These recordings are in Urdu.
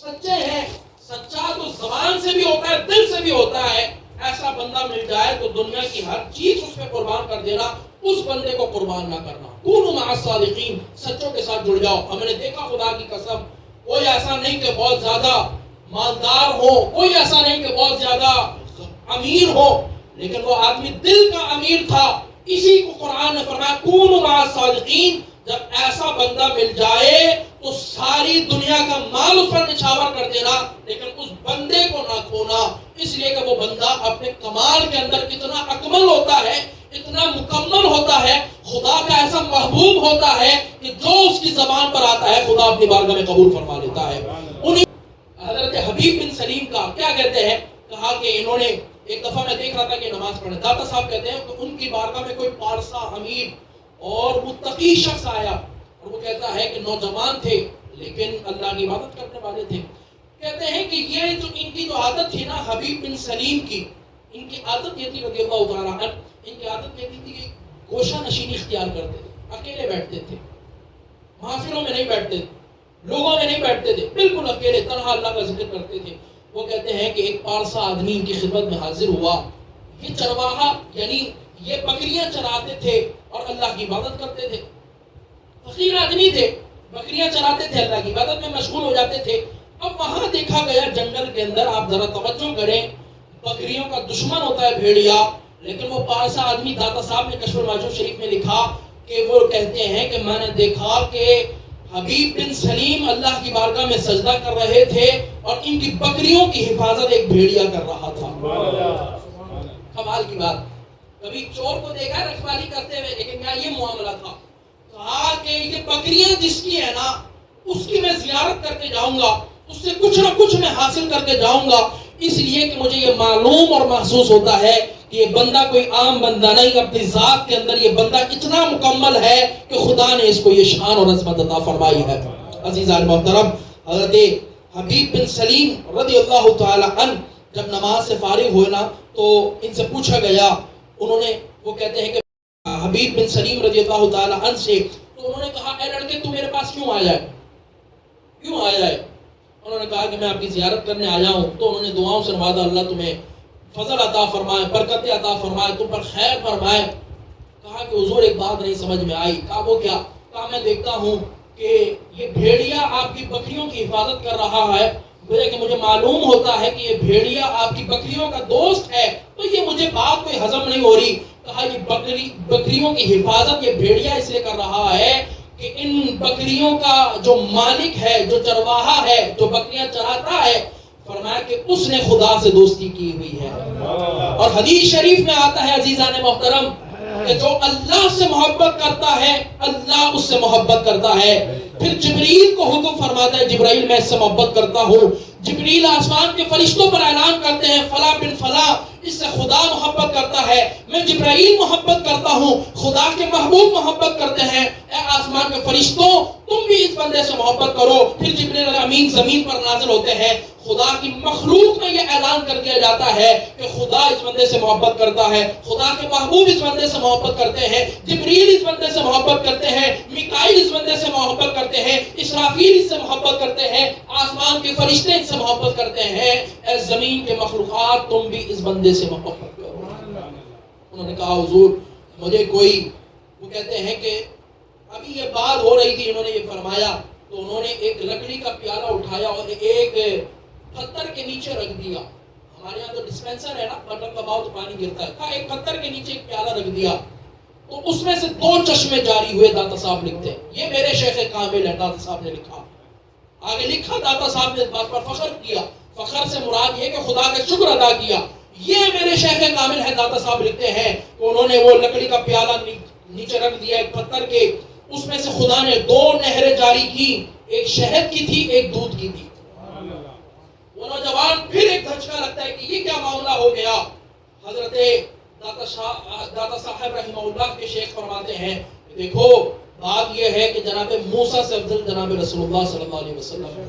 سچے ہیں. سچا تو زبان سے بھی ہوتا ہے, دل سے بھی ہوتا ہے. ایسا بندہ مل جائے تو دنیا کی ہر چیز اس پہ قربان کر دینا, اس بندے کو قربان نہ کرنا. کونوا مع الصادقین, سچوں کے ساتھ جڑ جاؤ. ہم نے دیکھا خدا کی قسم, کوئی ایسا نہیں کہ بہت زیادہ مالدار ہو, کوئی ایسا نہیں کہ بہت زیادہ امیر ہو, لیکن وہ آدمی دل کا امیر تھا. اسی کو قرآن نے فرمایا کونوا مع الصادقین. جب ایسا بندہ مل جائے تو ساری دنیا کا مال اس پر نچھاور کر دینا, لیکن اس بندے کو نہ کھونا. اس لیے کہ وہ بندہ اپنے کمال کے اندر اتنا اکمل ہوتا ہے, اتنا مکمل ہوتا ہے, خدا کا ایسا محبوب ہوتا ہے کہ جو اس کی زبان پر آتا ہے خدا اپنی بارگاہ میں قبول فرما لیتا ہے. انہیں حضرت حبیب بن سلیم کا کیا کہتے ہیں, کہا کہ انہوں نے ایک دفعہ میں دیکھ رہا تھا کہ نماز پڑھنے, داتا صاحب کہتے ہیں کہ ان کی بارگاہ میں کوئی پارسا امیر اور متقی شخص آیا, اور وہ کہتا ہے کہ نوجوان تھے لیکن اللہ کی عبادت کرنے والے تھے. کہتے ہیں کہ یہ جو ان کی جو عادت تھی نا حبیب بن سلیم کی, ان کی عادت یہ تھی رضی اللہ تعالیٰ عنہ, ان کی عادت یہ تھی کہ گوشہ نشینی اختیار کرتے تھے, اکیلے بیٹھتے تھے, محافلوں میں نہیں بیٹھتے تھے, لوگوں میں نہیں بیٹھتے تھے, بالکل اکیلے تنہا اللہ کا ذکر کرتے تھے. وہ کہتے ہیں کہ ایک پارسا آدمی ان کی خدمت میں حاضر ہوا. یہ چرواہا یعنی یہ بکریاں چراتے تھے اور اللہ کی عبادت کرتے تھے. فقیر آدمی تھے, بکریاں چراتے تھے, اللہ کی عبادت میں مشغول ہو جاتے تھے. اب وہاں دیکھا گیا جنگل کے اندر, آپ ذرا توجہ کریں, بکریوں کا دشمن ہوتا ہے بھیڑیا, لیکن وہ پارسا آدمی, داتا صاحب نے کشف المعجوب شریف میں لکھا کہ وہ کہتے ہیں کہ میں نے دیکھا کہ حبیب بن سلیم اللہ کی بارگاہ میں سجدہ کر رہے تھے اور ان کی بکریوں کی حفاظت ایک بھیڑیا کر رہا تھا. کمال کی بات. کبھی چور کو دیکھا ہے رکھوالی کرتے ہوئے, لیکن کیا یہ معاملہ تھا. کہا کہ یہ بکریاں جس کی ہے نا اس کی میں زیارت کر کے جاؤں گا, اس سے کچھ نہ کچھ میں حاصل کر کے جاؤں گا, اس لیے کہ مجھے یہ معلوم اور محسوس ہوتا ہے کہ یہ بندہ کوئی عام بندہ نہیں, اپنی ذات کے اندر یہ بندہ اتنا مکمل ہے کہ خدا نے اس کو یہ شان اور عظمت عطا فرمائی ہے. عزیزان محترم, حضرت حبیب بن سلیم رضی اللہ تعالی عنہ جب نماز سے فارغ ہوئے نا تو ان سے پوچھا گیا, انہوں نے, وہ کہتے ہیں کہ حبیب بن سلیم رضی اللہ تعالی عنہ سے, تو انہوں نے کہا اے لڑکے تو میرے پاس کیوں آیا ہے, کیوں آیا ہے؟ انہوں نے کہا کہ میں آپ کی زیارت کرنے آیا ہوں. تو انہوں نے دعاؤں سے نوازا, اللہ تمہیں فضل عطا فرمائے, برکت عطا فرمائے, تم پر خیر فرمائے. کہا کہ حضور ایک بات نہیں سمجھ میں آئی. کہا وہ کیا؟ کہا میں دیکھتا ہوں کہ یہ بھیڑیا آپ کی بکریوں کی حفاظت کر رہا ہے, کہ مجھے معلوم ہوتا ہے کہ یہ بھیڑیا آپ کی بکریوں کا دوست ہے, تو یہ مجھے بات کوئی ہضم نہیں ہو رہی. کہا یہ بکریوں کی حفاظت یہ بھیڑیا اس لیے کر رہا ہے کہ ان بکریوں کا جو مالک ہے, جو چرواہا ہے, جو بکریاں چراتا ہے, فرمایا کہ اس نے خدا سے دوستی کی ہوئی ہے. اور حدیث شریف میں آتا ہے عزیزان محترم کہ جو اللہ سے محبت کرتا ہے اللہ اس سے محبت کرتا ہے. پھر جبریل کو حکم فرماتا ہے, جبرائیل میں اس سے محبت کرتا ہوں. جبریل آسمان کے فرشتوں پر اعلان کرتے ہیں فلاں بن فلاں اس سے خدا محبت کرتا ہے. میں جبرائیل محبت کرتا ہوں, خدا کے محبوب محبت کرتے ہیں. اے آسمان کے فرشتوں تم بھی اس بندے سے محبت کرو. پھر جبریل امین زمین پر نازل ہوتے ہیں. خدا کی مخلوق میں یہ اعلان کر دیا جاتا ہے کہ خدا اس بندے سے محبت کرتا ہے, خدا کے محبوب اس بندے سے محبت کرتے ہیں, جبریل اس بندے سے محبت کرتے ہیں, میکائیل اس بندے سے محبت کرتے ہیں, اسرافیل اس سے محبت کرتے ہیں, آسمان کے فرشتے اس سے محبت کرتے ہیں. اے زمین کے مخلوقات تم بھی اس بندے سے محبت کرو. انہوں نے کہا حضور مجھے کوئی, وہ کہتے ہیں کہ ابھی یہ بات ہو رہی تھی, انہوں نے یہ فرمایا تو انہوں نے ایک لکڑی کا پیالہ اٹھایا اور ایک پتھر کے نیچے رکھ دیا. ہمارے یہاں تو ڈسپینسر ہے نا, بٹن دباؤ تو پانی گرتا ہے. کہا ایک پتھر کے نیچے ایک پیالہ رکھ دیا تو اس میں سے 2 چشمے جاری ہوئے. داتا صاحب لکھتے ہیں, یہ میرے شیخ کامل ہے, داتا صاحب نے لکھا. آگے لکھا داتا صاحب نے اس بات پر فخر کیا, فخر سے مراد یہ کہ خدا کا شکر ادا کیا. یہ میرے شیخ کامل ہے, داتا صاحب لکھتے ہیں کہ انہوں نے وہ لکڑی کا پیالہ نیچے رکھ دیا ایک پتھر کے, اس میں سے خدا نے 2 نہریں جاری کی, ایک شہد کی تھی ایک دودھ کی تھی. وہ نوجوان پھر ایک دھچکا لگتا ہے کہ یہ کیا معاملہ ہو گیا. حضرت داتا صاحب رحمہ اللہ کے شیخ فرماتے ہیں دیکھو بات یہ ہے کہ جناب موسیٰ سے افضل جناب رسول اللہ صلی اللہ علیہ وسلم ہے.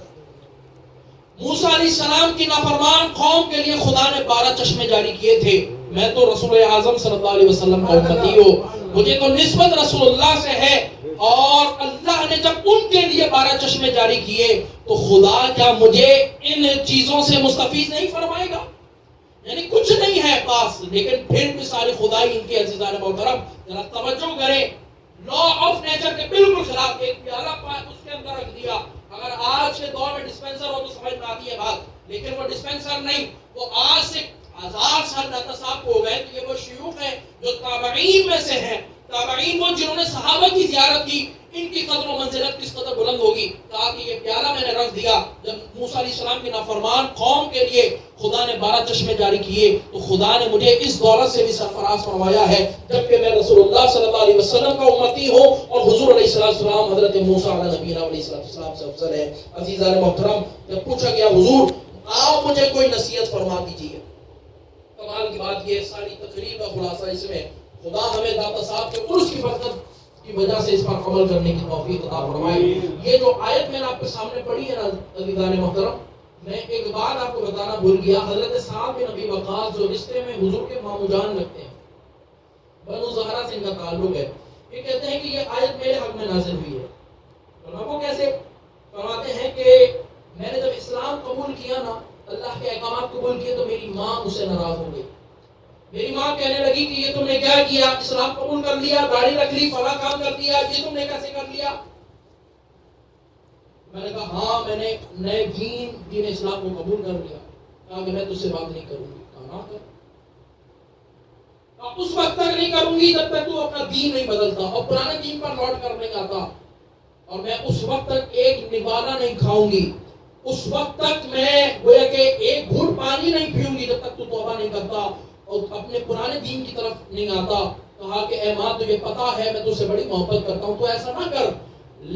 موسیٰ علیہ السلام کی نافرمان قوم کے لیے خدا نے 12 چشمے جاری کیے تھے. میں تو رسول اعظم صلی اللہ علیہ وسلم کا امتی ہوں, مجھے تو نسبت رسول اللہ سے ہے, اور اللہ نے جب ان کے لیے 12 چشمے جاری کیے تو خدا کیا مجھے ان چیزوں سے مستفیض نہیں فرمائے گا؟ یعنی کچھ نہیں ہے پاس، لیکن پھر بھی ساری خدائی ان کی عزیزان محترم ذرا توجہ کریں، لا آف نیچر کے بالکل خلاف ایک پیالہ اس کے اندر رکھ دیا. اگر آج کے دور میں ڈسپینسر ہو تو سمجھ میں آتی ہے بات، لیکن وہ ڈسپینسر نہیں، وہ آج سے 1000 سال داتا صاحب ہو گئے. تو یہ وہ شیوخ ہیں جو تابعین میں سے ہیں، تابعین وہ جنہوں نے صحابہ کی زیارت کی. ان کی قدر و منزلت کس قدر بلند ہوگی. کہا کہ یہ پیالہ میں نے رکھ دیا. جب موسیٰ علیہ السلام کی نافرمان قوم کے لیے خدا نے 12 چشمے جاری کیے تو خدا نے مجھے اس دولت سے بھی سرفراز فرمایا ہے، جبکہ میں رسول اللہ صلی اللہ علیہ وسلم کا امتی ہوں اور حضور علیہ السلام حضرت موسیٰ علیہ نبینا علیہ السلام سے افضل ہے. عزیزان محترم، جب پوچھا گیا حضور آپ مجھے کوئی نصیحت فرما دیجیے، کمال کی بات یہ ساری تقریر کا خلاصہ اس میں خدا ہمیں داتا صاحب کے عرس کی برکت کی وجہ سے اس پر عمل کرنے کی توفیق عطا فرمائے. یہ جو آیت میں نے آپ کے سامنے پڑھی ہے نا عزیزان محترم، میں ایک بات آپ کو بتانا بھول گیا. حضرت سعد بن ابی وقاص جو رشتے میں حضور کے مامو جان لگتے ہیں، بنو زہرہ سے ان کا تعلق ہے، یہ کہتے ہیں کہ یہ آیت میرے حق میں نازل ہوئی ہے. وہ کیسے فرماتے ہیں کہ میں نے جب اسلام قبول کیا نا، اللہ کے احکامات قبول کیے، تو میری ماں مجھ سے ناراض ہو گئی. میری ماں کہنے لگی کہ یہ تم نے کیا کیا، اسلام قبول کر لیا، داڑھی رکھ لی، فلاں کام کر دیا، یہ تم نے کیسے کر لیا؟ میں نے کہا ہاں میں نے نئے دین اسلام کو قبول کر لیا. کہا کہ میں تجھ سے بات نہیں کروں گی. کہا نہ کر. اس وقت تک نہیں کروں گی جب تک تو اپنا دین نہیں بدلتا اور پرانے دین پر لوٹ کر نہیں آتا، اور میں اس وقت تک ایک نوالا نہیں کھاؤں گی، اس وقت تک میں گویا کہ ایک گھوٹ پانی نہیں پیوں گی جب تک تو توبہ نہیں کرتا اور اپنے پرانے دین کی طرف نہیں آتا. کہا کہ اے ماں تجھے پتا ہے میں تجھ سے بڑی محبت کرتا ہوں، تو ایسا نہ کر،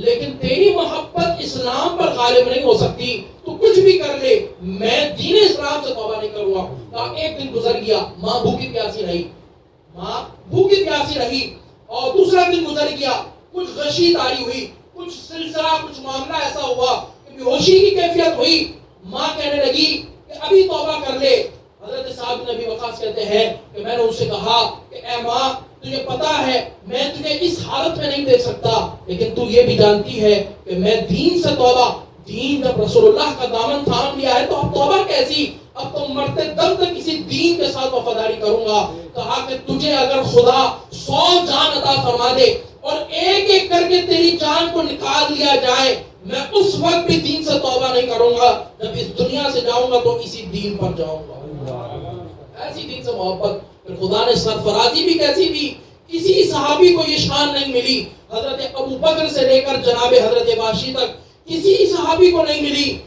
لیکن تیری محبت اسلام پر غالب نہیں ہو سکتی، تو کچھ بھی کر لے میں دین اسلام سے توبہ نہیں کروں گا. کہا ایک دن گزر گیا، ماں بھوکی پیاسی رہی، اور دوسرا دن گزر گیا، کچھ غشی طاری ہوئی، کچھ سلسلہ، کچھ معاملہ ایسا ہوا کہ بے ہوشی کی کیفیت ہوئی. ماں کہنے لگی کہ ابھی توبہ کر لے. حضرت سعد بن ابی وقاص کہتے ہیں کہ میں نے ان سے کہا کہ اے ماں تجھے پتا ہے میں تجھے اس حالت میں نہیں دیکھ سکتا، لیکن تو یہ بھی جانتی ہے کہ میں دین سے توبہ، دین جب رسول اللہ کا دامن تھام لیا ہے تو اب توبہ کیسی، اب تو مرتے دم تک کسی دین کے ساتھ وفاداری کروں گا. کہا کہ تجھے اگر خدا 100 جان عطا فرما دے اور ایک ایک کر کے تیری جان کو نکال لیا جائے، میں اس وقت بھی دین سے توبہ نہیں کروں گا. جب اس دنیا سے جاؤں گا تو اسی دین پر جاؤں گا. ایسی دین سے محبت. پھر خدا نے سرفرازی بھی کیسی دی، کسی صحابی کو یہ شان نہیں ملی، حضرت ابو بکر سے لے کر جناب حضرت واشی تک کسی صحابی کو نہیں ملی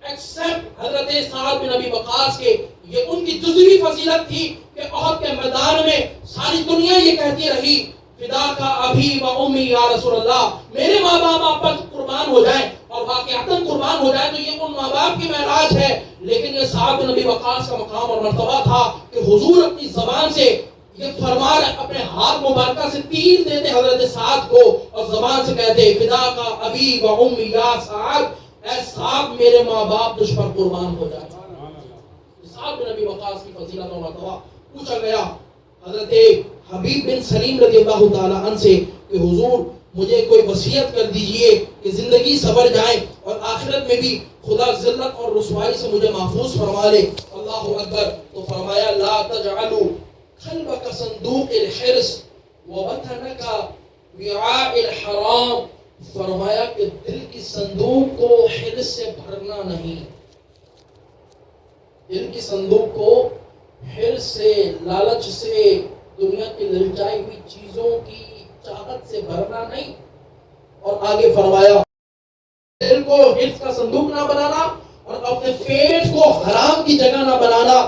ایکسپٹ حضرت سعد بن ابی وقاص کے. یہ ان کی جزوی فضیلت تھی کہ احد کے میدان میں ساری دنیا یہ کہتی رہی فدا کا ابھی و امی یا رسول اللہ، میرے ماں باپ آپ پر قربان ہو جائیں، اور واقعاتاً قربان ہو جائے تو یہ ان ماں باپ کی معراج ہے. لیکن یہ سعد بن ابی وقاص کا مقام اور مرتبہ تھا کہ حضور اپنی زبان سے یہ فرمان اپنے ہاتھ مبارکہ سے تیر دیتے حضرت سعد کو اور زبان سے کہتے فدا کا ابھی و امی یا سعد، اے سعد میرے ماں باپ تجھ پر قربان ہو جائے. سعد بن ابی وقاص کی فضیلت اور مرتبہ. پوچھا گیا حضرت حبیب بن سلیم رضی اللہ تعالیٰ عنہ سے کہ حضور مجھے کوئی وصیت کر دیجئے کہ زندگی سنور جائے اور آخرت میں بھی خدا ذلت اور رسوائی سے مجھے محفوظ فرما لے. اللہ اکبر. تو فرمایا لا تجعلوا قلبك صندوق الحرص ووطنك وعاء الحرام. فرمایا کہ دل کی صندوق کو حرص سے بھرنا نہیں، دل کی صندوق کو حرص سے، لالچ سے، دنیا کی للچائی ہوئی چیزوں کی چاہت سے بھرنا نہیں. اور آگے فرمایا دل کو حرص کا صندوق نہ بنانا اور اپنے پیٹ کو حرام کی جگہ نہ بنانا.